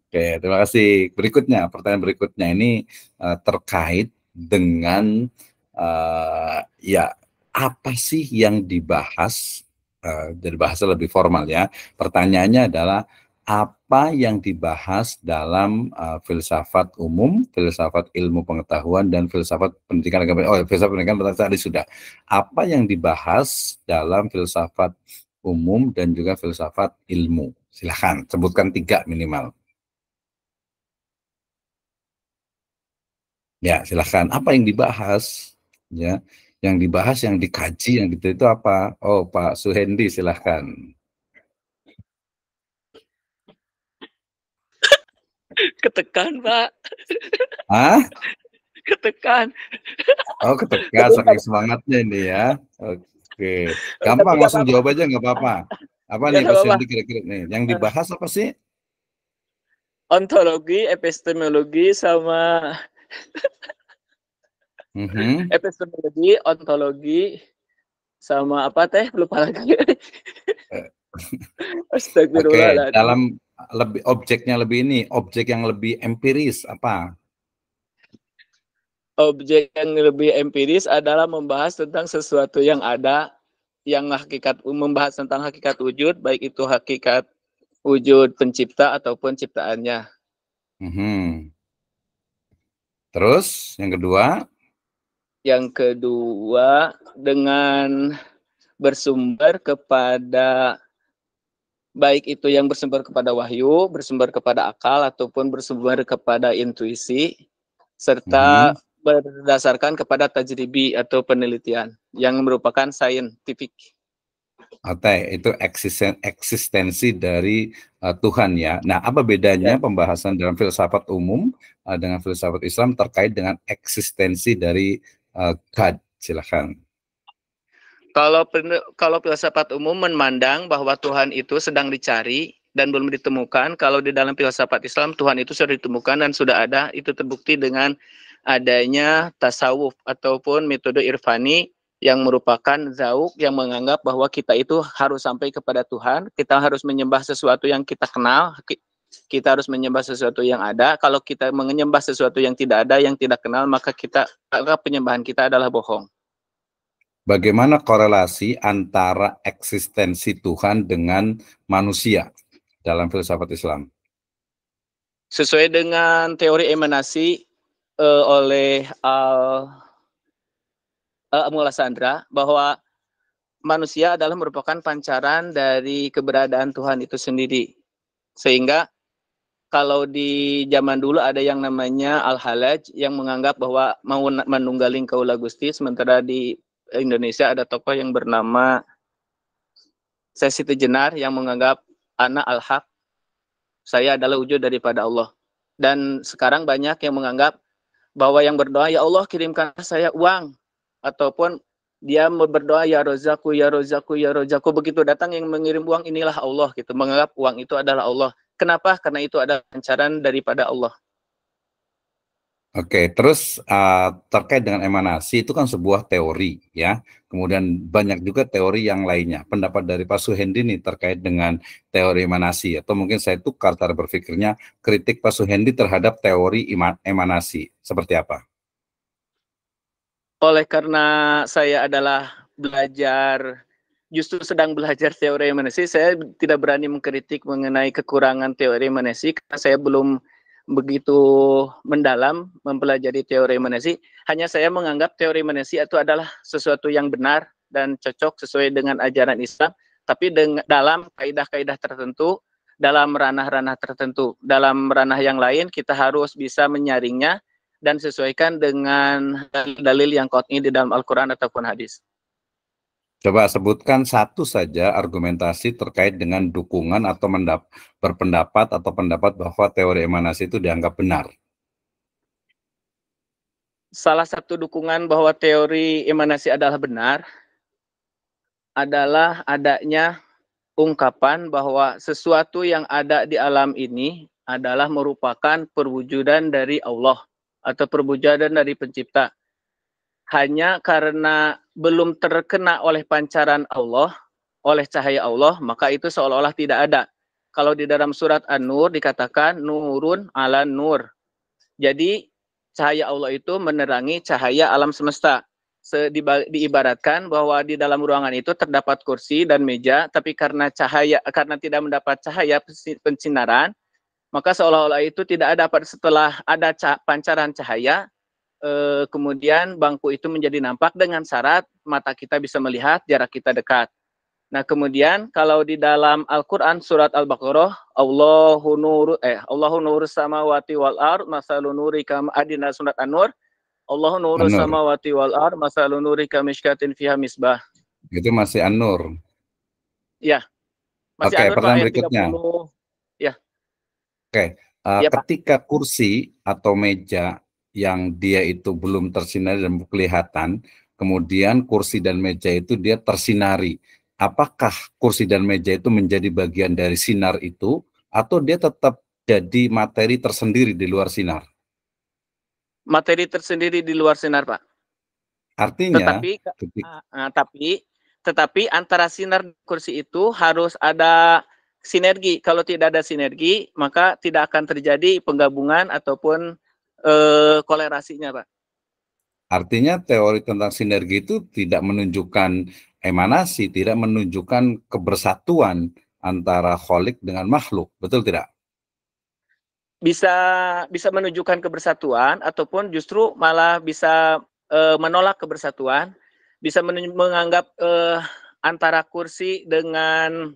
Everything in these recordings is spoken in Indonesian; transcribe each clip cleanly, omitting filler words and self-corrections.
Oke, terima kasih. Berikutnya, pertanyaan berikutnya ini terkait dengan ya apa sih yang dibahas dari bahasa lebih formal ya. Pertanyaannya adalah apa yang dibahas dalam filsafat umum, filsafat ilmu pengetahuan dan filsafat pendidikan agama. Oh, filsafat pendidikan tadi sudah. Apa yang dibahas dalam filsafat umum dan juga filsafat ilmu? Silahkan sebutkan 3 minimal. Ya, silahkan. Apa yang dibahas? Ya, yang dibahas, yang dikaji, yang gitu itu apa? Oh, Pak Suhendi, silahkan. Ketekan, Pak. Ah? Ketekan. Oh, ketekan saking semangatnya ini ya. Oke, Tapi gampang nggak langsung apa-apa. jawab aja nggak apa-apa. Apa Ya nih nggak Pak apa-apa. Suhendi kira-kira nih? Yang dibahas apa sih? Ontologi, epistemologi, sama Mhm. epistemologi, ontologi, sama apa teh? Lupa lagi. Oke, Astagfirullahaladzim. dalam lebih objeknya lebih ini, objek yang lebih empiris apa? Objek yang lebih empiris adalah membahas tentang sesuatu yang ada, yang hakikat, membahas tentang hakikat wujud, baik itu hakikat wujud pencipta ataupun ciptaannya. Mhm. Terus yang kedua? Yang kedua, dengan bersumber kepada, baik itu yang bersumber kepada wahyu, bersumber kepada akal, ataupun bersumber kepada intuisi, serta Mhm. berdasarkan kepada tajribi atau penelitian yang merupakan scientific. Oke, itu eksistensi dari Tuhan ya. Nah, apa bedanya Ya. pembahasan dalam filsafat umum dengan filsafat Islam terkait dengan eksistensi dari God? Silakan. Kalau filsafat umum memandang bahwa Tuhan itu sedang dicari dan belum ditemukan. Kalau di dalam filsafat Islam, Tuhan itu sudah ditemukan dan sudah ada. Itu terbukti dengan adanya tasawuf ataupun metode irfani yang merupakan zauk yang menganggap bahwa kita itu harus sampai kepada Tuhan. Kita harus menyembah sesuatu yang kita kenal. Kita harus menyembah sesuatu yang ada. Kalau kita menyembah sesuatu yang tidak ada, yang tidak kenal, maka penyembahan kita adalah bohong. Bagaimana korelasi antara eksistensi Tuhan dengan manusia dalam filsafat Islam? Sesuai dengan teori emanasi oleh Amula Sandra, bahwa manusia adalah merupakan pancaran dari keberadaan Tuhan itu sendiri. Sehingga kalau di zaman dulu ada yang namanya Al-Halaj yang menganggap bahwa mau manunggaling kaula Gusti, sementara di Indonesia ada tokoh yang bernama Sesi Tejenar yang menganggap ana al-haq, saya adalah wujud daripada Allah. Dan sekarang banyak yang menganggap bahwa yang berdoa, ya Allah kirimkan saya uang, ataupun dia berdoa, ya rozaku, ya rozaku, ya rozaku, begitu datang yang mengirim uang, inilah Allah, gitu, menganggap uang itu adalah Allah. Kenapa? Karena itu adalah pancaran daripada Allah. Oke, terus terkait dengan emanasi itu kan sebuah teori ya. Kemudian banyak juga teori yang lainnya. Pendapat dari Pak Suhendi nih terkait dengan teori emanasi, atau mungkin saya tukar cara berpikirnya, kritik Pak Suhendi terhadap teori emanasi seperti apa? Oleh karena saya adalah justru sedang belajar teori emanasi, saya tidak berani mengkritik mengenai kekurangan teori emanasi karena saya belum begitu mendalam mempelajari teori emanasi. Hanya saya menganggap teori emanasi itu adalah sesuatu yang benar dan cocok sesuai dengan ajaran Islam, tapi dalam kaidah-kaidah tertentu, dalam ranah-ranah tertentu. Dalam ranah yang lain kita harus bisa menyaringnya dan sesuaikan dengan dalil yang qat'i di dalam Al-Quran ataupun hadis. Coba sebutkan satu saja argumentasi terkait dengan dukungan atau berpendapat atau pendapat bahwa teori emanasi itu dianggap benar. Salah satu dukungan bahwa teori emanasi adalah benar adalah adanya ungkapan bahwa sesuatu yang ada di alam ini adalah merupakan perwujudan dari Allah atau perwujudan dari pencipta. Hanya karena belum terkena oleh pancaran Allah, oleh cahaya Allah, maka itu seolah-olah tidak ada. Kalau di dalam surat An-Nur dikatakan nurun ala nur. Jadi cahaya Allah itu menerangi cahaya alam semesta. Diibaratkan bahwa di dalam ruangan itu terdapat kursi dan meja, tapi karena tidak mendapat cahaya pencinaran, maka seolah-olah itu tidak ada. Setelah ada pancaran cahaya, kemudian bangku itu menjadi nampak dengan syarat mata kita bisa melihat, jarak kita dekat. Nah, kemudian kalau di dalam Al-Qur'an surat Al-Baqarah, Allahu nurus samawati wal ard masalun nuri kam adina surat An-Nur, Allahu nurus An-Nur. samawati wal ard masalun nuri kamishkatin fiha misbah. Itu masih An-Nur. Ya. Masih Oke, An-Nur Pak, pertanyaan ayat berikutnya. 30. Ya. Oke, Ya, Pak. ketika kursi atau meja yang dia itu belum tersinari dan kelihatan, kemudian kursi dan meja itu dia tersinari. Apakah kursi dan meja itu menjadi bagian dari sinar itu, atau dia tetap jadi materi tersendiri di luar sinar? Materi tersendiri di luar sinar, Pak. Artinya, tetapi antara sinar dan kursi itu harus ada sinergi. Kalau tidak ada sinergi, maka tidak akan terjadi penggabungan ataupun kolerasinya, Pak. artinya teori tentang sinergi itu tidak menunjukkan emanasi, tidak menunjukkan kebersatuan antara kholik dengan makhluk, betul tidak? Bisa menunjukkan kebersatuan ataupun justru malah bisa menolak kebersatuan, bisa menganggap antara kursi dengan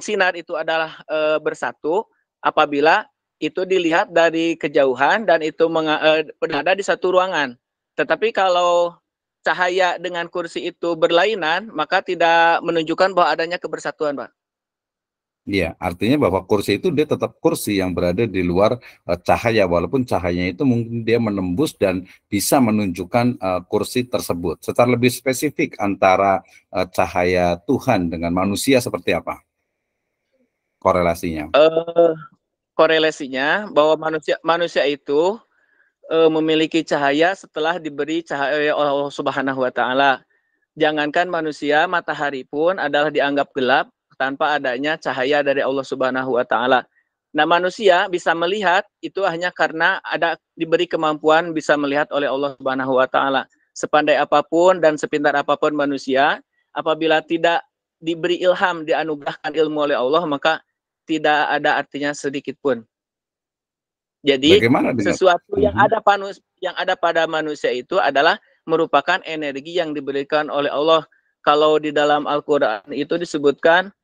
sinar itu adalah bersatu apabila itu dilihat dari kejauhan dan itu berada di satu ruangan. Tetapi kalau cahaya dengan kursi itu berlainan, maka tidak menunjukkan bahwa adanya kebersatuan, Pak. Iya, artinya bahwa kursi itu dia tetap kursi yang berada di luar cahaya, walaupun cahayanya itu mungkin dia menembus dan bisa menunjukkan kursi tersebut. Secara lebih spesifik antara cahaya Tuhan dengan manusia seperti apa korelasinya? Korelasinya bahwa manusia itu memiliki cahaya setelah diberi cahaya oleh Allah Subhanahu wa taala. Jangankan manusia, matahari pun adalah dianggap gelap tanpa adanya cahaya dari Allah Subhanahu wa taala. Nah, manusia bisa melihat itu hanya karena ada diberi kemampuan bisa melihat oleh Allah Subhanahu wa taala. Sepandai apapun dan sepintar apapun manusia, apabila tidak diberi ilham, dianugerahkan ilmu oleh Allah, maka tidak ada artinya sedikit pun. Jadi Bagaimana dengan sesuatu yang ada pada manusia itu adalah merupakan energi yang diberikan oleh Allah. Kalau di dalam Al-Qur'an itu disebutkan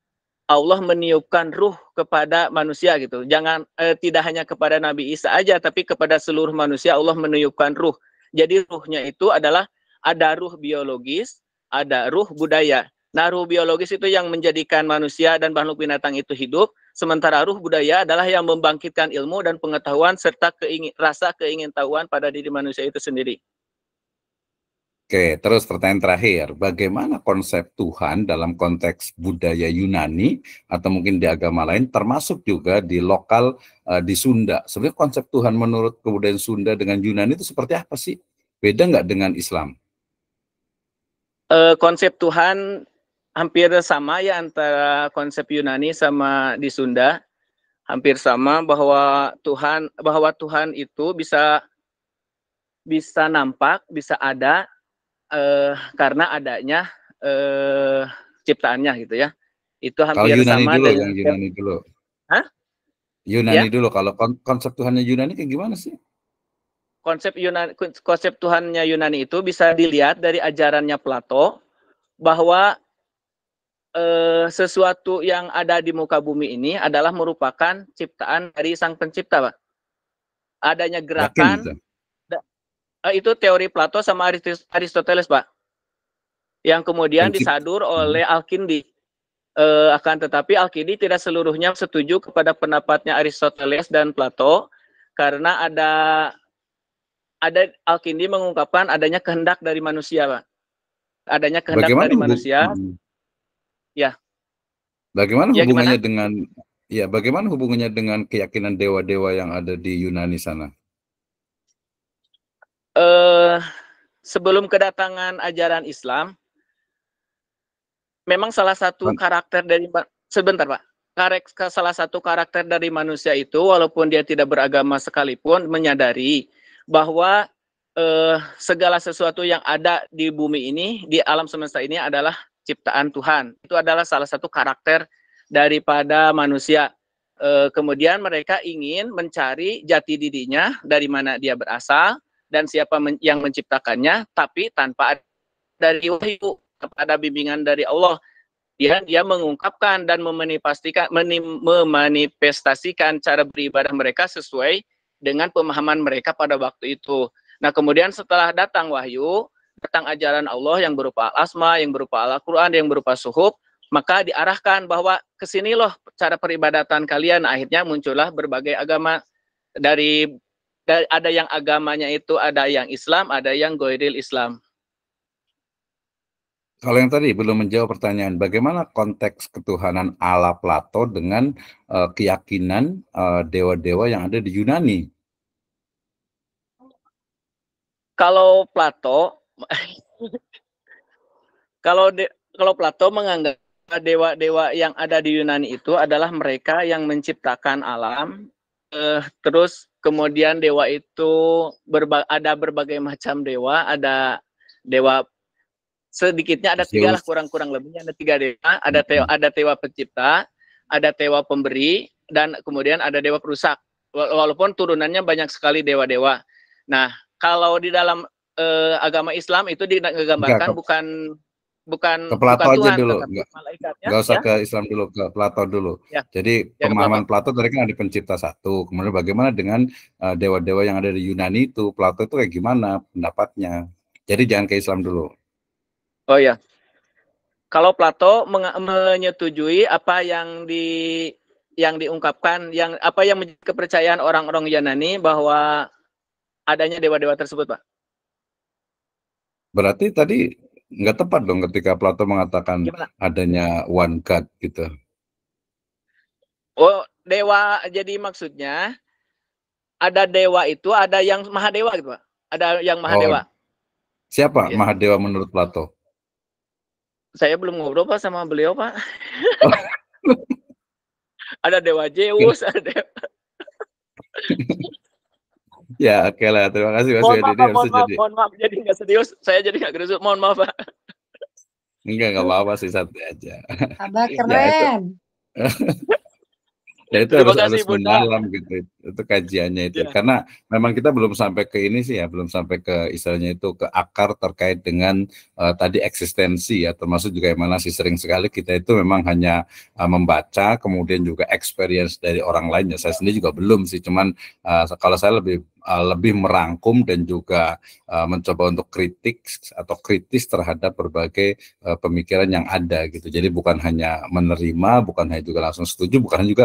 Allah meniupkan ruh kepada manusia gitu. Tidak hanya kepada Nabi Isa aja, tapi kepada seluruh manusia Allah meniupkan ruh. Jadi ruhnya itu adalah ada ruh biologis, ada ruh budaya. Nah, ruh biologis itu yang menjadikan manusia dan makhluk binatang itu hidup, sementara ruh budaya adalah yang membangkitkan ilmu dan pengetahuan serta rasa keingintahuan pada diri manusia itu sendiri. Oke, terus pertanyaan terakhir, bagaimana konsep Tuhan dalam konteks budaya Yunani atau mungkin di agama lain, termasuk juga di lokal di Sunda? Sebenarnya konsep Tuhan menurut kebudayaan Sunda dengan Yunani itu seperti apa sih? Beda nggak dengan Islam? Konsep Tuhan hampir sama ya antara konsep Yunani sama di Sunda. Hampir sama bahwa Tuhan itu bisa nampak, bisa ada karena adanya ciptaannya gitu ya. Itu Kalau hampir Yunani sama dulu, dengan yang Yunani dulu. Hah? Yunani Ya, dulu, kalau konsep Tuhannya Yunani kayak gimana sih? konsep Tuhannya Yunani itu bisa dilihat dari ajarannya Plato bahwa sesuatu yang ada di muka bumi ini adalah merupakan ciptaan dari Sang Pencipta, Pak. Adanya Yakin gerakan itu? itu teori Plato sama Aristoteles, Pak. Yang kemudian disadur oleh Al-Kindi. Akan tetapi Al-Kindi tidak seluruhnya setuju kepada pendapatnya Aristoteles dan Plato karena ada Al-Kindi mengungkapkan adanya kehendak dari manusia, Pak. Adanya kehendak dari manusia. Ya. Bagaimana Ya, hubungannya gimana? dengan bagaimana hubungannya dengan keyakinan dewa-dewa yang ada di Yunani sana? Sebelum kedatangan ajaran Islam, memang salah satu karakter dari sebentar, Pak. salah satu karakter dari manusia itu, walaupun dia tidak beragama sekalipun, menyadari bahwa segala sesuatu yang ada di bumi ini, di alam semesta ini adalah ciptaan Tuhan. Itu adalah salah satu karakter daripada manusia. Kemudian mereka ingin mencari jati dirinya, dari mana dia berasal dan siapa yang menciptakannya, tapi tanpa dari wahyu, kepada bimbingan dari Allah. Dia mengungkapkan dan memanifestasikan cara beribadah mereka sesuai dengan pemahaman mereka pada waktu itu. Nah, kemudian setelah datang wahyu, datang ajaran Allah yang berupa al-asma, yang berupa Al-Quran, yang berupa suhuf, maka diarahkan bahwa kesini loh cara peribadatan kalian. Akhirnya muncullah berbagai agama, dari ada yang agamanya itu ada yang Islam, ada yang Ghairil Islam. Kalau yang tadi belum menjawab pertanyaan, bagaimana konteks ketuhanan ala Plato dengan keyakinan dewa-dewa yang ada di Yunani? Kalau Plato, kalau Plato menganggap dewa-dewa yang ada di Yunani itu adalah mereka yang menciptakan alam, terus kemudian dewa itu ada berbagai macam dewa, ada dewa sedikitnya ada 3 lah, kurang lebihnya ada 3 dewa, ada tewa pencipta, ada tewa pemberi, dan kemudian ada dewa perusak. Walaupun turunannya banyak sekali dewa-dewa. Nah, kalau di dalam agama Islam itu digambarkan bukan ke Plato aja Tuhan, dulu, malaikatnya. Nggak usah ke Islam dulu, ke Plato dulu. Ya. Jadi pemahaman Plato tadi kan ada pencipta satu, kemudian bagaimana dengan dewa-dewa yang ada di Yunani itu, Plato itu kayak gimana pendapatnya? Jadi jangan ke Islam dulu. Oh ya, kalau Plato menyetujui apa yang diungkapkan, apa yang menjadi kepercayaan orang-orang Yunani bahwa adanya dewa-dewa tersebut, Pak. Berarti tadi nggak tepat dong ketika Plato mengatakan adanya one God gitu. Oh, dewa, jadi maksudnya ada dewa itu, ada yang mahadewa gitu, Pak. Ada yang mahadewa. Siapa mahadewa menurut Plato? Saya belum ngobrol, Pak, sama beliau, Pak. Ada dewa Zeus, ada dewa. Ya, oke lah. Terima kasih Mas Wedi. Mohon maaf, jadi nggak serius. Saya jadi nggak gerusuk. Mohon maaf, Pak. Enggak apa-apa sih, santai aja. Abah keren. Ya itu harus mendalam gitu, itu kajiannya itu. Ya. Karena memang kita belum sampai ke ini sih ya, belum sampai ke istilahnya itu ke akar terkait dengan tadi eksistensi ya, termasuk juga yang mana sih sering sekali kita itu memang hanya membaca, kemudian juga experience dari orang lain ya. Saya sendiri juga belum sih, cuman kalau saya lebih merangkum dan juga mencoba untuk kritis terhadap berbagai pemikiran yang ada gitu. Jadi bukan hanya menerima, bukan hanya juga langsung setuju, bukan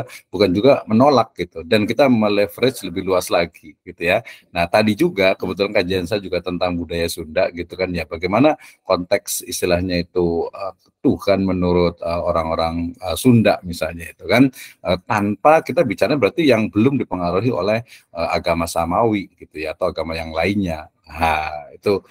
juga menolak gitu. Dan kita meleverage lebih luas lagi gitu ya. Nah, tadi juga kebetulan kajian saya juga tentang budaya Sunda gitu kan ya. Bagaimana konteks istilahnya itu Tuhan menurut orang-orang Sunda misalnya itu kan, tanpa kita bicara berarti yang belum dipengaruhi oleh agama Samawi gitu ya, atau agama yang lainnya. Nah, itu